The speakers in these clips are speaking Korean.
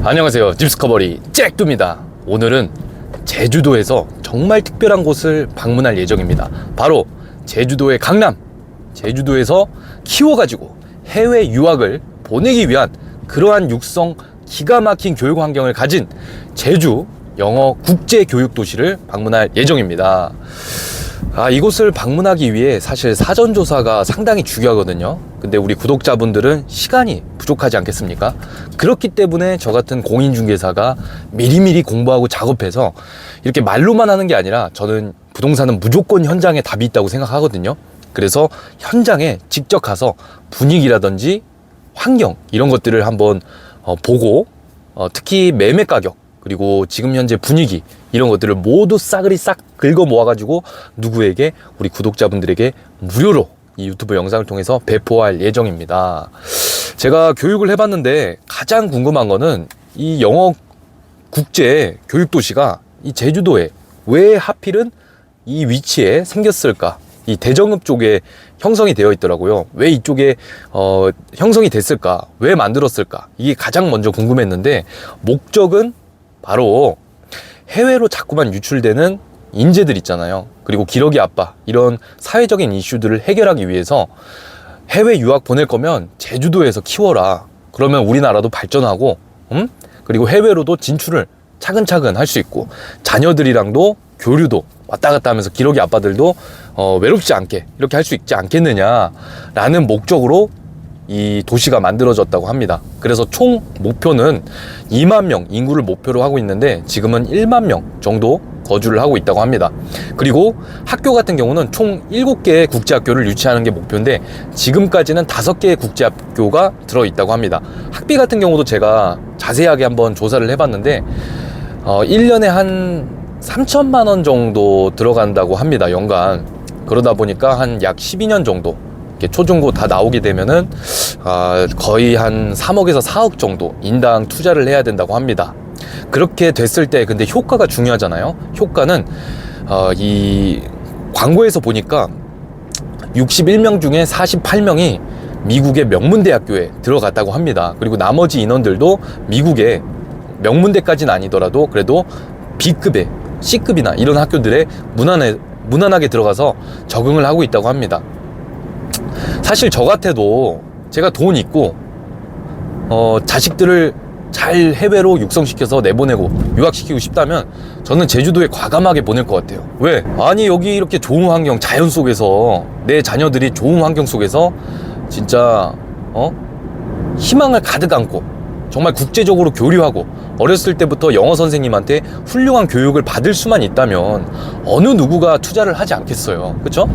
안녕하세요, 집스커버리 잭두입니다. 오늘은 제주도에서 정말 특별한 곳을 방문할 예정입니다. 바로 제주도의 강남, 제주도에서 키워가지고 해외 유학을 보내기 위한 그러한 육성 기가 막힌 교육 환경을 가진 제주 영어 국제교육도시를 방문할 예정입니다. 이곳을 방문하기 위해 사실 사전조사가 상당히 중요하거든요. 근데 우리 구독자분들은 시간이 부족하지 않겠습니까? 그렇기 때문에 저 같은 공인중개사가 미리미리 공부하고 작업해서 이렇게 말로만 하는 게 아니라 저는 부동산은 무조건 현장에 답이 있다고 생각하거든요. 그래서 현장에 직접 가서 분위기라든지 환경 이런 것들을 한번 보고 특히 매매 가격 그리고 지금 현재 분위기 이런 것들을 모두 싸그리 싹 긁어 모아가지고 누구에게 우리 구독자분들에게 무료로 이 유튜브 영상을 통해서 배포할 예정입니다. 제가 교육을 해봤는데 가장 궁금한 거는 이 영어 국제 교육도시가 이 제주도에 왜 하필은 이 위치에 생겼을까? 이 대정읍 쪽에 형성이 되어 있더라고요. 왜 이쪽에 형성이 됐을까? 왜 만들었을까? 이게 가장 먼저 궁금했는데 목적은 바로 해외로 자꾸만 유출되는 인재들 있잖아요. 그리고 기러기 아빠 이런 사회적인 이슈들을 해결하기 위해서 해외 유학 보낼 거면 제주도에서 키워라. 그러면 우리나라도 발전하고 그리고 해외로도 진출을 차근차근 할 수 있고 자녀들이랑도 교류도 왔다 갔다 하면서 기러기 아빠들도 외롭지 않게 이렇게 할 수 있지 않겠느냐라는 목적으로 이 도시가 만들어졌다고 합니다. 그래서 총 목표는 2만 명 인구를 목표로 하고 있는데 지금은 1만 명 정도 거주를 하고 있다고 합니다. 그리고 학교 같은 경우는 총 7개의 국제학교를 유치하는 게 목표인데 지금까지는 5개의 국제학교가 들어있다고 합니다. 학비 같은 경우도 제가 자세하게 한번 조사를 해봤는데 1년에 한 3천만 원 정도 들어간다고 합니다. 연간. 그러다 보니까 한 약 12년 정도 초중고 다 나오게 되면은 거의 한 3억에서 4억 정도 인당 투자를 해야 된다고 합니다. 그렇게 됐을 때 근데 효과가 중요하잖아요. 효과는 이 광고에서 보니까 61명 중에 48명이 미국의 명문대학교에 들어갔다고 합니다. 그리고 나머지 인원들도 미국의 명문대까지는 아니더라도 그래도 B급의 C급이나 이런 학교들에 무난하게 들어가서 적응을 하고 있다고 합니다. 사실 저 같아도 제가 돈 있고 자식들을 잘 해외로 육성시켜서 내보내고 유학시키고 싶다면 저는 제주도에 과감하게 보낼 것 같아요. 왜? 아니 여기 이렇게 좋은 환경 자연 속에서 내 자녀들이 좋은 환경 속에서 진짜 희망을 가득 안고 정말 국제적으로 교류하고 어렸을 때부터 영어 선생님한테 훌륭한 교육을 받을 수만 있다면 어느 누구가 투자를 하지 않겠어요. 그쵸?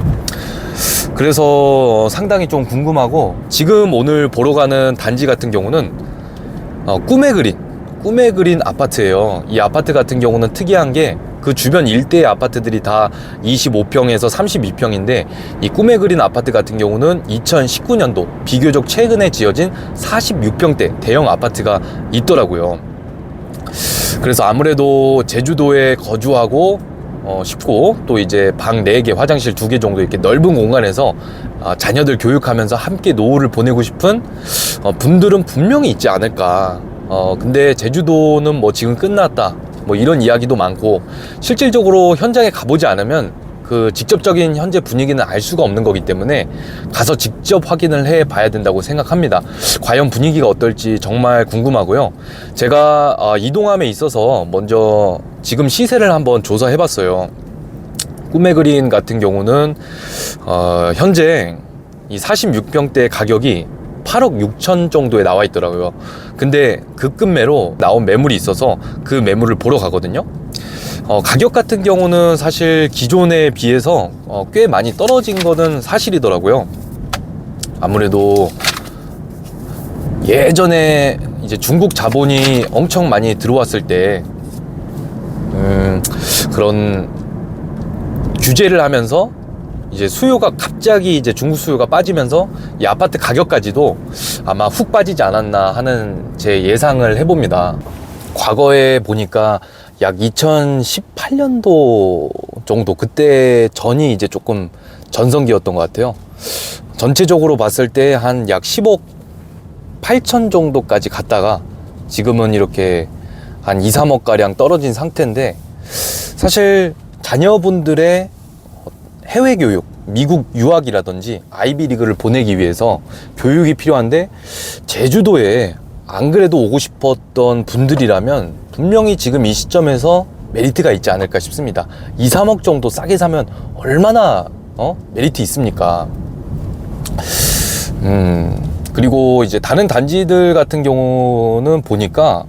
그래서 상당히 좀 궁금하고 지금 오늘 보러 가는 단지 같은 경우는 꿈의 그린 아파트예요. 이 아파트 같은 경우는 특이한 게 그 주변 일대의 아파트들이 다 25평에서 32평인데 이 꿈의 그린 아파트 같은 경우는 2019년도 비교적 최근에 지어진 46평대 대형 아파트가 있더라고요. 그래서 아무래도 제주도에 거주하고 싶고 또 이제 방 4개 화장실 2개 정도 이렇게 넓은 공간에서 자녀들 교육하면서 함께 노후를 보내고 싶은 분들은 분명히 있지 않을까. 근데 제주도는 뭐 지금 끝났다 뭐 이런 이야기도 많고 실질적으로 현장에 가보지 않으면 그 직접적인 현재 분위기는 알 수가 없는 거기 때문에 가서 직접 확인을 해 봐야 된다고 생각합니다. 과연 분위기가 어떨지 정말 궁금하고요. 제가 이동함에 있어서 먼저 지금 시세를 한번 조사해 봤어요. 꿈의 그린 같은 경우는 현재 이 46평대 가격이 8억 6천 정도에 나와 있더라고요. 근데 급매로 나온 매물이 있어서 그 매물을 보러 가거든요. 가격 같은 경우는 사실 기존에 비해서 꽤 많이 떨어진 거는 사실이더라고요. 아무래도 예전에 이제 중국 자본이 엄청 많이 들어왔을 때 그런 규제를 하면서 이제 수요가 갑자기 이제 중국 수요가 빠지면서 이 아파트 가격까지도 아마 훅 빠지지 않았나 하는 제 예상을 해봅니다. 과거에 보니까 약 2018년도 정도 그때 전이 이제 조금 전성기였던 것 같아요. 전체적으로 봤을 때 한 약 10억 8천 정도까지 갔다가 지금은 이렇게 한 2, 3억 가량 떨어진 상태인데, 사실 자녀분들의 해외 교육, 미국 유학이라든지 아이비리그를 보내기 위해서 교육이 필요한데, 제주도에 안 그래도 오고 싶었던 분들이라면 분명히 지금 이 시점에서 메리트가 있지 않을까 싶습니다. 2, 3억 정도 싸게 사면 얼마나 메리트 있습니까? 그리고 이제 다른 단지들 같은 경우는 보니까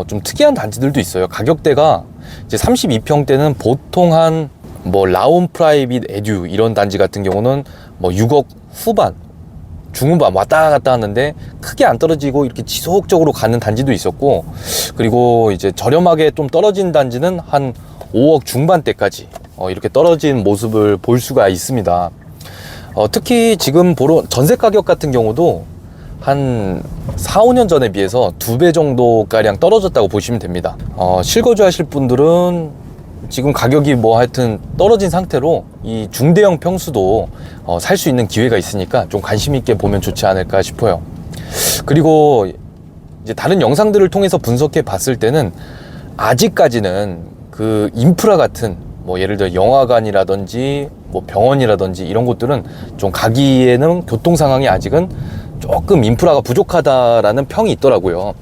좀 특이한 단지들도 있어요. 가격대가 이제 32평대는 보통 한 뭐 라온 프라이빗 에듀 이런 단지 같은 경우는 뭐 6억 후반, 중후반 왔다 갔다 하는데 크게 안 떨어지고 이렇게 지속적으로 가는 단지도 있었고, 그리고 이제 저렴하게 좀 떨어진 단지는 한 5억 중반대까지 이렇게 떨어진 모습을 볼 수가 있습니다. 특히 지금 전세 가격 같은 경우도 한 4, 5년 전에 비해서 2배 정도가량 떨어졌다고 보시면 됩니다. 실거주 하실 분들은 지금 가격이 뭐 하여튼 떨어진 상태로 이 중대형 평수도 살 수 있는 기회가 있으니까 좀 관심 있게 보면 좋지 않을까 싶어요. 그리고 이제 다른 영상들을 통해서 분석해 봤을 때는 아직까지는 그 인프라 같은 뭐 예를 들어 영화관이라든지 뭐 병원이라든지 이런 곳들은 좀 가기에는 교통 상황이 아직은 조금 인프라가 부족하다라는 평이 있더라고요.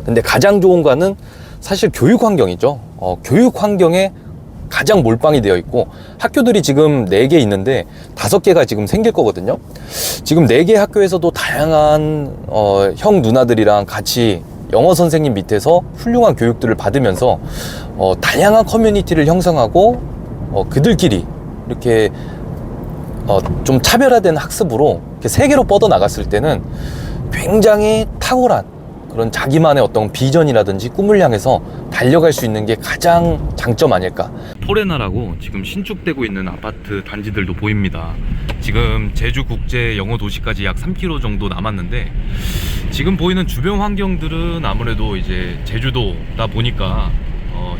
근데 가장 좋은 거는 사실 교육 환경이죠. 교육 환경에 가장 몰빵이 되어 있고, 학교들이 지금 4개 있는데 5개가 지금 생길 거거든요. 지금 4개 학교에서도 다양한 형 누나들이랑 같이 영어 선생님 밑에서 훌륭한 교육들을 받으면서 다양한 커뮤니티를 형성하고 그들끼리 이렇게 좀 차별화된 학습으로 이렇게 세계로 뻗어나갔을 때는 굉장히 탁월한 그런 자기만의 어떤 비전이라든지 꿈을 향해서 달려갈 수 있는 게 가장 장점 아닐까. 포레나라고 지금 신축되고 있는 아파트 단지들도 보입니다. 지금 제주국제영어도시까지 약 3km 정도 남았는데, 지금 보이는 주변 환경들은 아무래도 이제 제주도다 보니까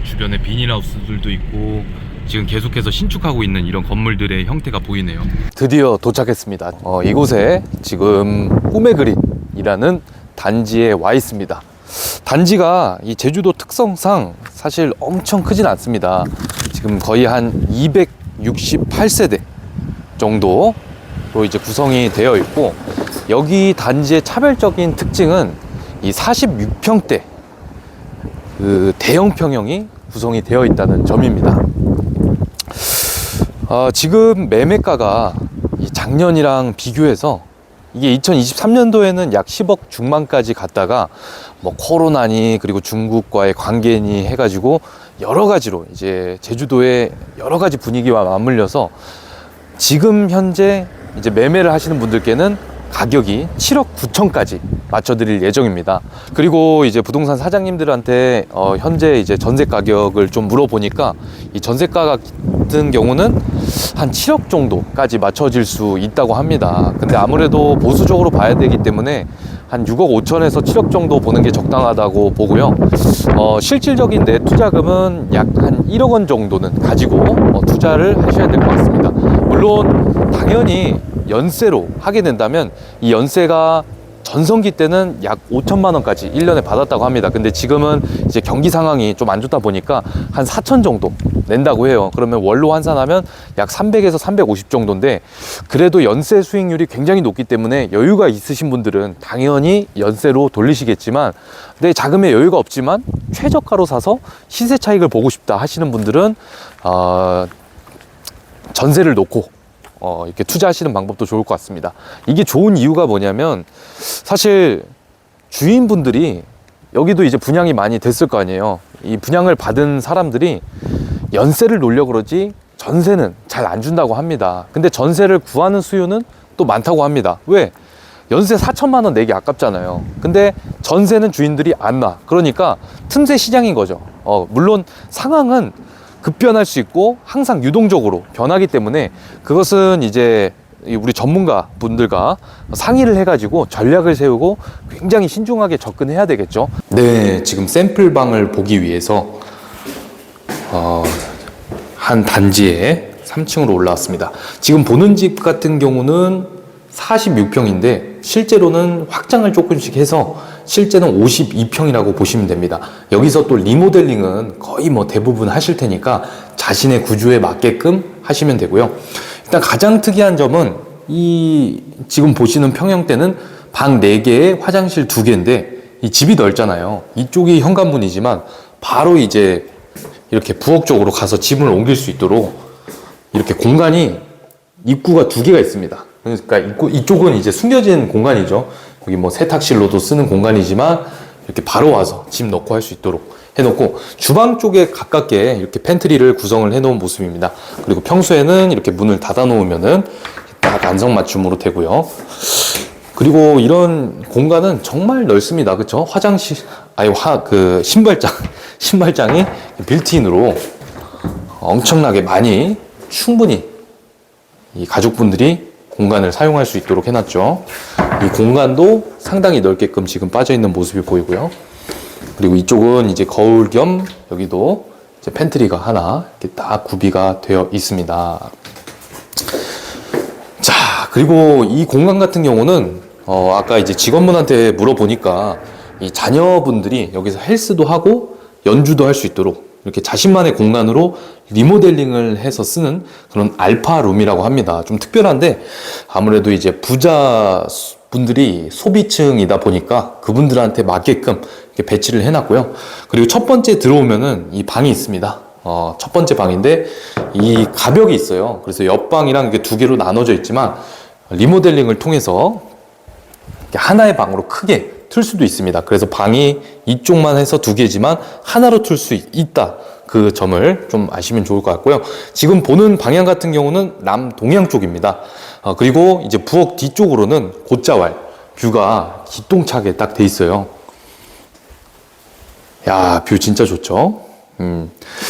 주변에 비닐하우스들도 있고 지금 계속해서 신축하고 있는 이런 건물들의 형태가 보이네요. 드디어 도착했습니다. 이곳에 지금 꿈의 그린이라는 단지에 와 있습니다. 단지가 이 제주도 특성상 사실 엄청 크진 않습니다. 지금 거의 한 268세대 정도로 이제 구성이 되어 있고, 여기 단지의 차별적인 특징은 이 46평대 그 대형 평형이 구성이 되어 있다는 점입니다. 지금 매매가가 이 작년이랑 비교해서 이게 2023년도에는 약 10억 중반까지 갔다가 뭐 코로나니 그리고 중국과의 관계니 해가지고 여러 가지로 이제 제주도의 여러 가지 분위기와 맞물려서 지금 현재 이제 매매를 하시는 분들께는 가격이 7억 9천까지 맞춰드릴 예정입니다. 그리고 이제 부동산 사장님들한테 현재 이제 전세 가격을 좀 물어보니까 이 전세가 같은 경우는 한 7억 정도까지 맞춰질 수 있다고 합니다. 근데 아무래도 보수적으로 봐야 되기 때문에 한 6억 5천에서 7억 정도 보는 게 적당하다고 보고요. 실질적인 내 투자금은 약 한 1억 원 정도는 가지고 투자를 하셔야 될 것 같습니다. 물론 당연히 연세로 하게 된다면 이 연세가 전성기 때는 약 5천만 원까지 1년에 받았다고 합니다. 근데 지금은 이제 경기 상황이 좀 안 좋다 보니까 한 4천 정도 낸다고 해요. 그러면 월로 환산하면 약 300에서 350 정도인데, 그래도 연세 수익률이 굉장히 높기 때문에 여유가 있으신 분들은 당연히 연세로 돌리시겠지만, 내 자금에 여유가 없지만 최저가로 사서 시세 차익을 보고 싶다 하시는 분들은 전세를 놓고 이렇게 투자하시는 방법도 좋을 것 같습니다. 이게 좋은 이유가 뭐냐면, 사실 주인분들이 여기도 이제 분양이 많이 됐을 거 아니에요. 이 분양을 받은 사람들이 연세를 놓으려고 그러지 전세는 잘 안 준다고 합니다. 근데 전세를 구하는 수요는 또 많다고 합니다. 왜? 연세 4천만 원 내기 아깝잖아요. 근데 전세는 주인들이 안 놔. 그러니까 틈새 시장인 거죠. 물론 상황은 급변할 수 있고 항상 유동적으로 변하기 때문에 그것은 이제 우리 전문가 분들과 상의를 해가지고 전략을 세우고 굉장히 신중하게 접근해야 되겠죠. 네, 지금 샘플방을 보기 위해서 한 단지에 3층으로 올라왔습니다. 지금 보는 집 같은 경우는 46평인데 실제로는 확장을 조금씩 해서 실제는 52평이라고 보시면 됩니다. 여기서 또 리모델링은 거의 뭐 대부분 하실 테니까 자신의 구조에 맞게끔 하시면 되고요. 일단 가장 특이한 점은 이 지금 보시는 평형대는 방 4개에 화장실 2개인데 이 집이 넓잖아요. 이쪽이 현관문이지만 바로 이제 이렇게 부엌 쪽으로 가서 짐을 옮길 수 있도록 이렇게 공간이 입구가 2개가 있습니다. 그러니까 이쪽은 이제 숨겨진 공간이죠. 여기 뭐 세탁실로도 쓰는 공간이지만 이렇게 바로 와서 짐 넣고 할 수 있도록 해놓고 주방 쪽에 가깝게 이렇게 팬트리를 구성을 해놓은 모습입니다. 그리고 평소에는 이렇게 문을 닫아 놓으면은 딱 안성맞춤으로 되고요. 그리고 이런 공간은 정말 넓습니다. 그쵸? 화장실, 그 신발장이 빌트인으로 엄청나게 많이 충분히 이 가족분들이 공간을 사용할 수 있도록 해놨죠. 이 공간도 상당히 넓게끔 지금 빠져있는 모습이 보이고요. 그리고 이쪽은 이제 거울 겸 여기도 이제 팬트리가 하나 이렇게 딱 구비가 되어 있습니다. 자, 그리고 이 공간 같은 경우는 아까 이제 직원분한테 물어보니까 이 자녀분들이 여기서 헬스도 하고 연주도 할 수 있도록 이렇게 자신만의 공간으로 리모델링을 해서 쓰는 그런 알파룸이라고 합니다. 좀 특별한데 아무래도 이제 부자 분들이 소비층이다 보니까 그분들한테 맞게끔 이렇게 배치를 해놨고요. 그리고 첫 번째 들어오면은 이 방이 있습니다. 첫 번째 방인데 이 가벽이 있어요. 그래서 옆방이랑 이렇게 2개로 나눠져 있지만 리모델링을 통해서 하나의 방으로 크게 틀 수도 있습니다. 그래서 방이 이쪽만 해서 2개지만 하나로 틀 수 있다. 그 점을 좀 아시면 좋을 것 같고요. 지금 보는 방향 같은 경우는 남동향 쪽입니다. 그리고 이제 부엌 뒤쪽으로는 곧자왈 뷰가 기똥차게 딱 돼 있어요. 야, 뷰 진짜 좋죠?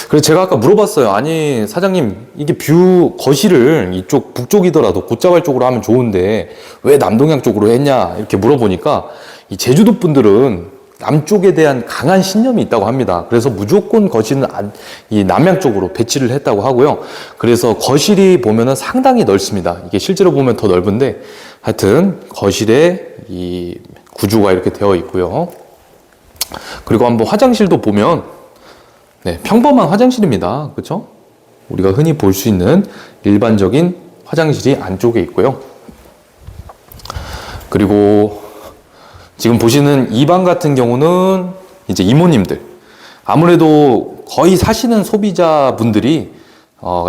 그래서 제가 아까 물어봤어요. 아니, 사장님, 이게 뷰, 거실을 이쪽 북쪽이더라도 곧자왈 쪽으로 하면 좋은데 왜 남동향 쪽으로 했냐? 이렇게 물어보니까 이 제주도 분들은 남쪽에 대한 강한 신념이 있다고 합니다. 그래서 무조건 거실은 이 남향 쪽으로 배치를 했다고 하고요. 그래서 거실이 보면은 상당히 넓습니다. 이게 실제로 보면 더 넓은데 하여튼 거실에 이 구조가 이렇게 되어 있고요. 그리고 한번 화장실도 보면 네, 평범한 화장실입니다. 그렇죠? 우리가 흔히 볼 수 있는 일반적인 화장실이 안쪽에 있고요. 그리고 지금 보시는 이 방 같은 경우는 이제 이모님들, 아무래도 거의 사시는 소비자분들이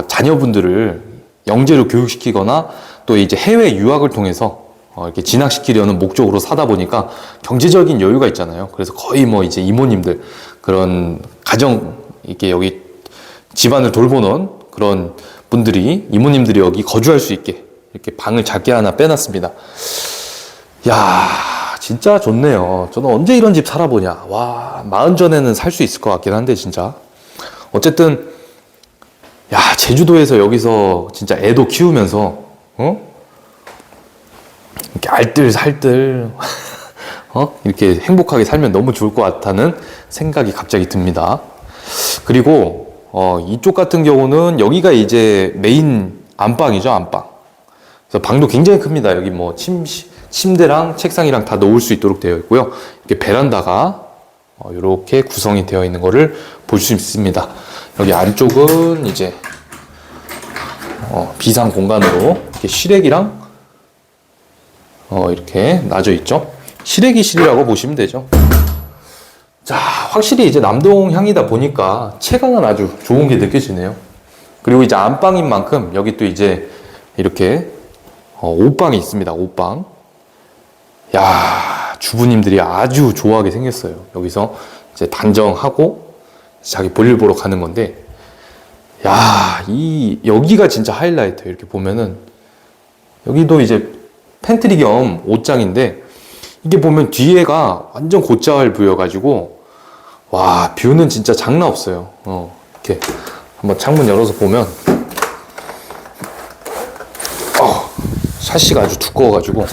자녀분들을 영재로 교육시키거나 또 이제 해외 유학을 통해서 이렇게 진학시키려는 목적으로 사다 보니까 경제적인 여유가 있잖아요. 그래서 거의 뭐 이제 이모님들, 그런 가정, 이렇게 여기 집안을 돌보는 그런 분들이, 이모님들이 여기 거주할 수 있게 이렇게 방을 작게 하나 빼놨습니다. 야, 진짜 좋네요. 저는 언제 이런 집 살아보냐. 와, 40 전에는 살 수 있을 것 같긴 한데, 진짜. 어쨌든, 야, 제주도에서 여기서 진짜 애도 키우면서, 이렇게 알뜰살뜰, 이렇게 행복하게 살면 너무 좋을 것 같다는 생각이 갑자기 듭니다. 그리고, 이쪽 같은 경우는 여기가 이제 메인 안방이죠, 안방. 그래서 방도 굉장히 큽니다. 여기 뭐 침대랑 책상이랑 다 놓을 수 있도록 되어 있고요. 이렇게 베란다가 이렇게 구성이 되어 있는 것을 볼 수 있습니다. 여기 안쪽은 이제 비상 공간으로 이렇게 시래기랑 이렇게 놔져 있죠. 시래기실이라고 보시면 되죠. 자, 확실히 이제 남동향이다 보니까 채광은 아주 좋은 게 느껴지네요. 그리고 이제 안방인 만큼 여기 또 이제 이렇게 옷방이 있습니다. 옷방. 야, 주부님들이 아주 좋아하게 생겼어요. 여기서 이제 단정하고 자기 볼일 보러 가는 건데, 야, 여기가 진짜 하이라이트. 이렇게 보면은 여기도 이제 팬트리 겸 옷장인데, 이게 보면 뒤에가 완전 곧자왈 뷰여가지고, 와, 뷰는 진짜 장난 없어요. 이렇게 한번 창문 열어서 보면, 샤시가 아주 두꺼워가지고,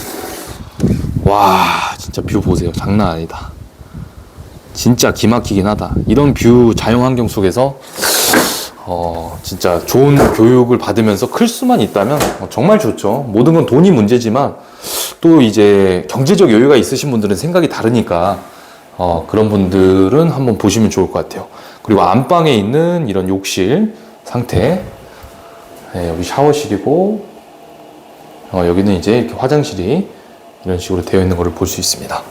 와, 진짜 뷰 보세요. 장난 아니다. 진짜 기막히긴 하다. 이런 뷰 자연환경 속에서 진짜 좋은 교육을 받으면서 클 수만 있다면 정말 좋죠. 모든 건 돈이 문제지만 또 이제 경제적 여유가 있으신 분들은 생각이 다르니까 그런 분들은 한번 보시면 좋을 것 같아요. 그리고 안방에 있는 이런 욕실 상태, 네, 여기 샤워실이고 여기는 이제 이렇게 화장실이 이런 식으로 되어 있는 것을 볼 수 있습니다.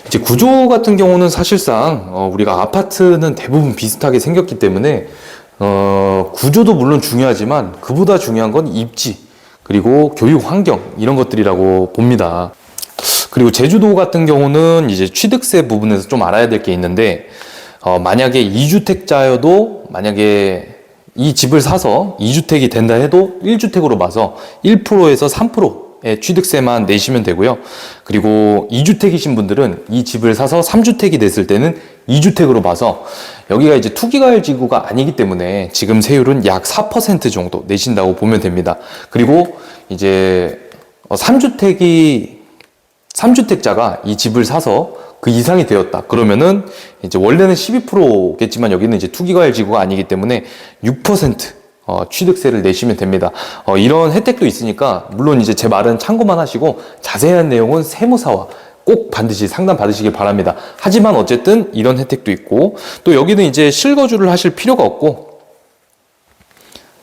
이제 구조 같은 경우는 사실상 우리가 아파트는 대부분 비슷하게 생겼기 때문에 구조도 물론 중요하지만 그보다 중요한 건 입지 그리고 교육 환경 이런 것들이라고 봅니다. 그리고 제주도 같은 경우는 이제 취득세 부분에서 좀 알아야 될 게 있는데 만약에 2주택자여도 만약에 이 집을 사서 2주택이 된다 해도 1주택으로 봐서 1%에서 3%의 취득세만 내시면 되고요. 그리고 2주택이신 분들은 이 집을 사서 3주택이 됐을 때는 2주택으로 봐서 여기가 이제 투기과열지구가 아니기 때문에 지금 세율은 약 4% 정도 내신다고 보면 됩니다. 그리고 이제 3주택자가 이 집을 사서 그 이상이 되었다. 그러면은 이제 원래는 12%겠지만 여기는 이제 투기과열지구가 아니기 때문에 6% 취득세를 내시면 됩니다. 이런 혜택도 있으니까 물론 이제 제 말은 참고만 하시고 자세한 내용은 세무사와 꼭 반드시 상담 받으시길 바랍니다. 하지만 어쨌든 이런 혜택도 있고 또 여기는 이제 실거주를 하실 필요가 없고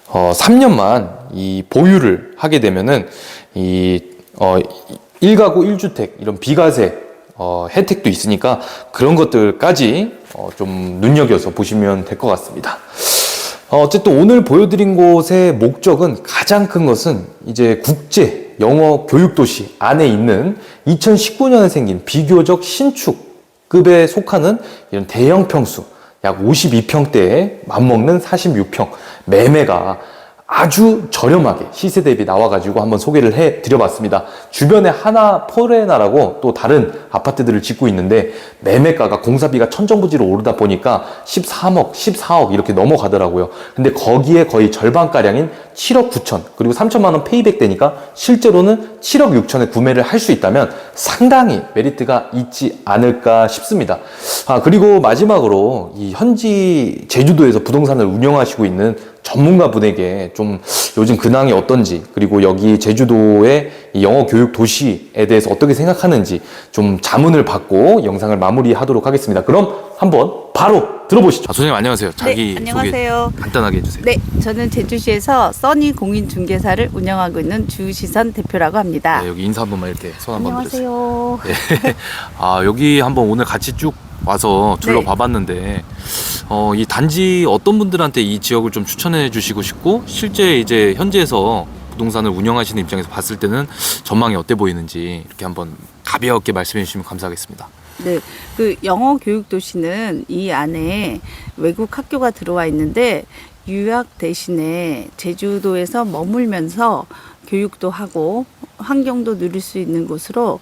3년만 이 보유를 하게 되면은 이 1가구 1주택 이런 비과세 혜택도 있으니까 그런 것들까지 좀 눈여겨서 보시면 될 것 같습니다. 어쨌든 오늘 보여드린 곳의 목적은 가장 큰 것은 이제 국제 영어 교육도시 안에 있는 2019년에 생긴 비교적 신축급에 속하는 이런 대형 평수 약 52평대에 맞먹는 46평 매매가 아주 저렴하게 시세 대비 나와가지고 한번 소개를 해드려봤습니다. 주변에 하나 포레나라고 또 다른 아파트들을 짓고 있는데 매매가가 공사비가 천정부지로 오르다 보니까 13억, 14억 이렇게 넘어가더라고요. 근데 거기에 거의 절반가량인 7억 9천 그리고 3천만 원 페이백 되니까 실제로는 7억 6천에 구매를 할 수 있다면 상당히 메리트가 있지 않을까 싶습니다. 그리고 마지막으로 이 현지 제주도에서 부동산을 운영하시고 있는 전문가 분에게 좀 요즘 근황이 어떤지 그리고 여기 제주도의 이 영어 교육 도시에 대해서 어떻게 생각하는지 좀 자문을 받고 영상을 마무리하도록 하겠습니다. 그럼 한번 바로 들어보시죠. 선생님 안녕하세요. 자기 안녕하세요. 소개 간단하게 해주세요. 네, 저는 제주시에서 써니 공인중개사를 운영하고 있는 주시선 대표라고 합니다. 네, 여기 인사 한 번만 이렇게 손 한번 드렸어요. 안녕하세요. 네. 여기 한번 오늘 같이 쭉 와서 둘러봐봤는데 이 단지 어떤 분들한테 이 지역을 좀 추천해 주시고 싶고 실제 이제 현지에서 부동산을 운영하시는 입장에서 봤을 때는 전망이 어때 보이는지 이렇게 한번 가볍게 말씀해 주시면 감사하겠습니다. 네, 그 영어 교육 도시는 이 안에 외국 학교가 들어와 있는데 유학 대신에 제주도에서 머물면서 교육도 하고 환경도 누릴 수 있는 곳으로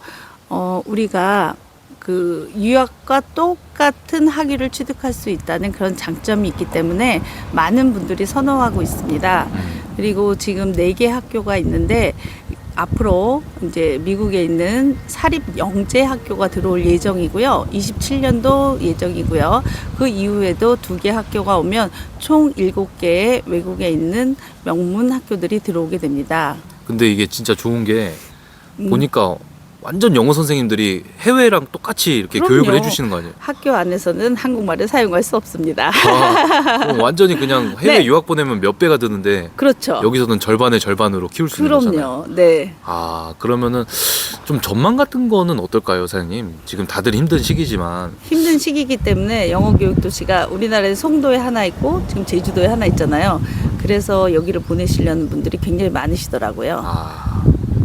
우리가 그 유학과 똑같은 학위를 취득할 수 있다는 그런 장점이 있기 때문에 많은 분들이 선호하고 있습니다. 그리고 지금 4개 학교가 있는데 앞으로 이제 미국에 있는 사립 영재 학교가 들어올 예정이고요. 27년도 예정이고요. 그 이후에도 2개 학교가 오면 총 7개의 외국에 있는 명문 학교들이 들어오게 됩니다. 근데 이게 진짜 좋은 게 보니까 완전 영어 선생님들이 해외랑 똑같이 이렇게 그럼요. 교육을 해주시는 거 아니에요? 학교 안에서는 한국말을 사용할 수 없습니다. 그럼 완전히 그냥 해외 네. 유학 보내면 몇 배가 드는데 그렇죠. 여기서는 절반의 절반으로 키울 수 있는 거잖아요. 그럼요. 네. 그러면은 좀 전망 같은 거는 어떨까요, 사장님? 지금 다들 힘든 시기지만 힘든 시기이기 때문에 영어교육도시가 우리나라에 송도에 하나 있고 지금 제주도에 하나 있잖아요. 그래서 여기를 보내시려는 분들이 굉장히 많으시더라고요.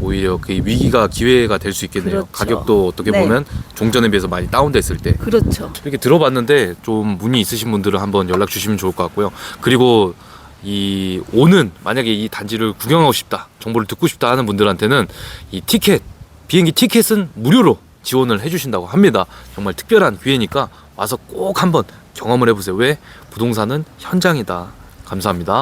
오히려 그 위기가 기회가 될 수 있겠네요. 그렇죠. 가격도 어떻게 네. 보면 종전에 비해서 많이 다운됐을 때 그렇죠. 이렇게 들어봤는데 좀 문의 있으신 분들은 한번 연락 주시면 좋을 것 같고요. 그리고 만약에 이 단지를 구경하고 싶다, 정보를 듣고 싶다 하는 분들한테는 이 비행기 티켓은 무료로 지원을 해주신다고 합니다. 정말 특별한 기회니까 와서 꼭 한번 경험을 해보세요. 왜? 부동산은 현장이다. 감사합니다.